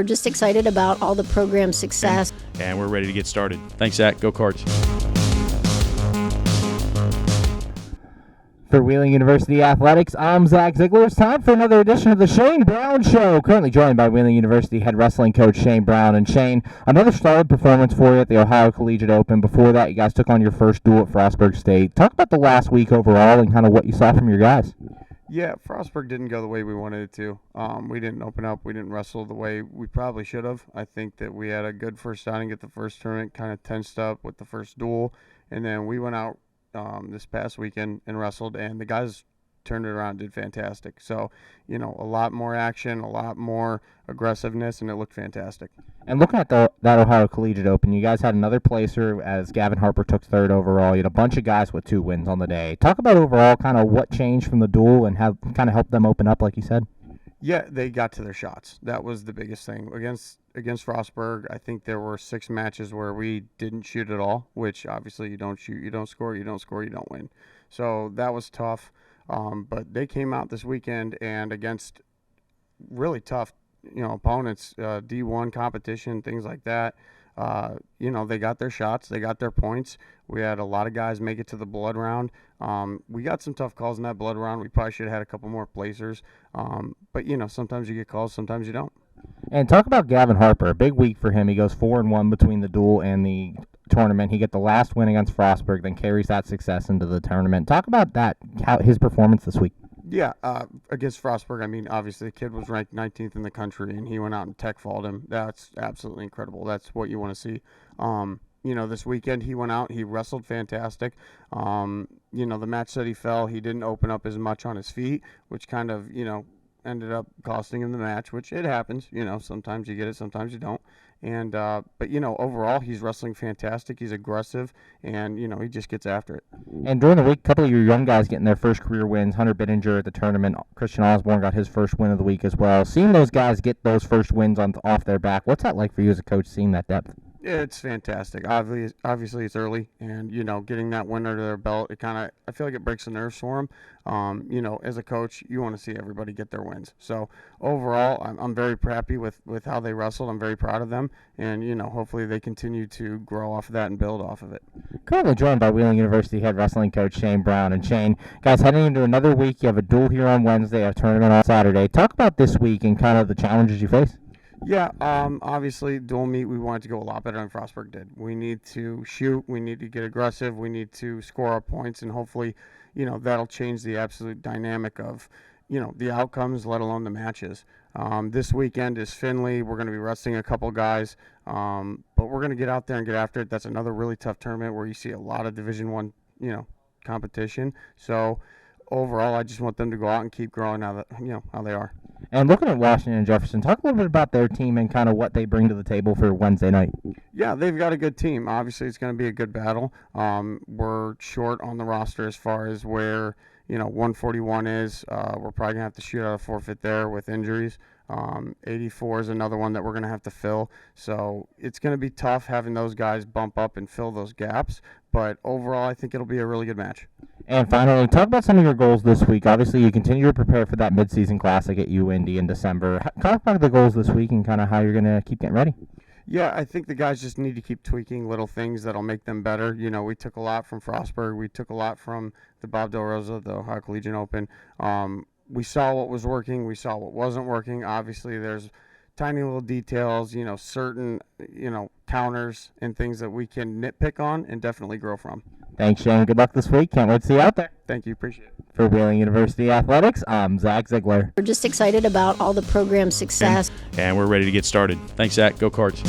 We're just excited about all the program success. And we're ready to get started. Thanks, Zach. Go Cards. For Wheeling University Athletics, I'm Zach Ziegler. It's time for another edition of the Shane Brown Show. Currently joined by Wheeling University head wrestling coach Shane Brown. And Shane, another solid performance for you at the Ohio Collegiate Open. Before that, you guys took on your first duel at Frostburg State. Talk about the last week overall and kind of what you saw from your guys. Yeah, Frostburg didn't go the way we wanted it to. We didn't open up. We didn't wrestle the way we probably should have. I think that we had a good first outing at the first tournament, kind of tensed up with the first duel. And then we went out this past weekend and wrestled, and the guys turned it around, did fantastic. So, a lot more action, a lot more aggressiveness, and it looked fantastic. And looking at that Ohio Collegiate Open, you guys had another placer as Gavin Harper took third overall. You had a bunch of guys with 2 wins on the day. Talk about overall kind of what changed from the duel and how kind of helped them open up, like you said. Yeah, they got to their shots. That was the biggest thing. Against Frostburg, I think there were 6 matches where we didn't shoot at all, which obviously you don't shoot, you don't score, you don't score, you don't win. So that was tough. But they came out this weekend and against really tough, opponents, D1 competition, things like that. They got their shots, they got their points. We had a lot of guys make it to the blood round. We got some tough calls in that blood round. We probably should have had a couple more placers. But sometimes you get calls, sometimes you don't. And talk about Gavin Harper. A big week for him. He goes 4-1 between the duel and the tournament. He got the last win against Frostburg, then carries that success into the tournament. Talk about that, how his performance this week. Yeah, against Frostburg, obviously the kid was ranked 19th in the country, and he went out and tech-falled him. That's absolutely incredible. That's what you want to see. This weekend he went out, he wrestled fantastic. The match that he fell, he didn't open up as much on his feet, which kind of, ended up costing him the match, which it happens. Sometimes you get it, sometimes you don't. And but overall he's wrestling fantastic. He's aggressive, and he just gets after it. And during the week, a couple of your young guys getting their first career wins. Hunter Bittinger at the tournament. Christian Osborne got his first win of the week as well. Seeing those guys get those first wins off their back, what's that like for you as a coach, seeing that depth? It's fantastic. Obviously it's early, and getting that win under their belt, I feel like it breaks the nerves for them. As a coach, you want to see everybody get their wins. So overall, I'm very happy with how they wrestled. I'm very proud of them, and hopefully they continue to grow off of that and build off of it. Currently joined by Wheeling University head wrestling coach Shane Brown. And Shane, guys, heading into another week, you have a duel here on Wednesday, a tournament on Saturday. Talk about this week and kind of the challenges you face. Yeah, obviously, dual meet, we wanted to go a lot better than Frostburg did. We need to shoot, we need to get aggressive, we need to score our points, and hopefully, that'll change the absolute dynamic of, the outcomes, let alone the matches. This weekend is Findlay. We're going to be wrestling a couple guys, but we're going to get out there and get after it. That's another really tough tournament where you see a lot of Division I, competition. So overall, I just want them to go out and keep growing how they are. And looking at Washington and Jefferson, talk a little bit about their team and kind of what they bring to the table for Wednesday night. Yeah, they've got a good team. Obviously, it's going to be a good battle. We're short on the roster as far as where 141 is. We're probably going to have to shoot out a forfeit there with injuries. 84 is another one that we're going to have to fill. So it's going to be tough having those guys bump up and fill those gaps. But overall, I think it'll be a really good match. And finally, talk about some of your goals this week. Obviously, you continue to prepare for that midseason classic at UIndy in December. Talk about the goals this week and kind of how you're going to keep getting ready. Yeah, I think the guys just need to keep tweaking little things that'll make them better. We took a lot from Frostburg. We took a lot from the Bob Del Rosa, the Ohio Collegiate Open. We saw what was working. We saw what wasn't working. Obviously, there's tiny little details, certain, counters and things that we can nitpick on and definitely grow from. Thanks, Shane. Good luck this week. Can't wait to see you out there. Thank you. Appreciate it. For Wheeling University Athletics, I'm Zach Ziegler. We're just excited about all the program success. And we're ready to get started. Thanks, Zach. Go Cards.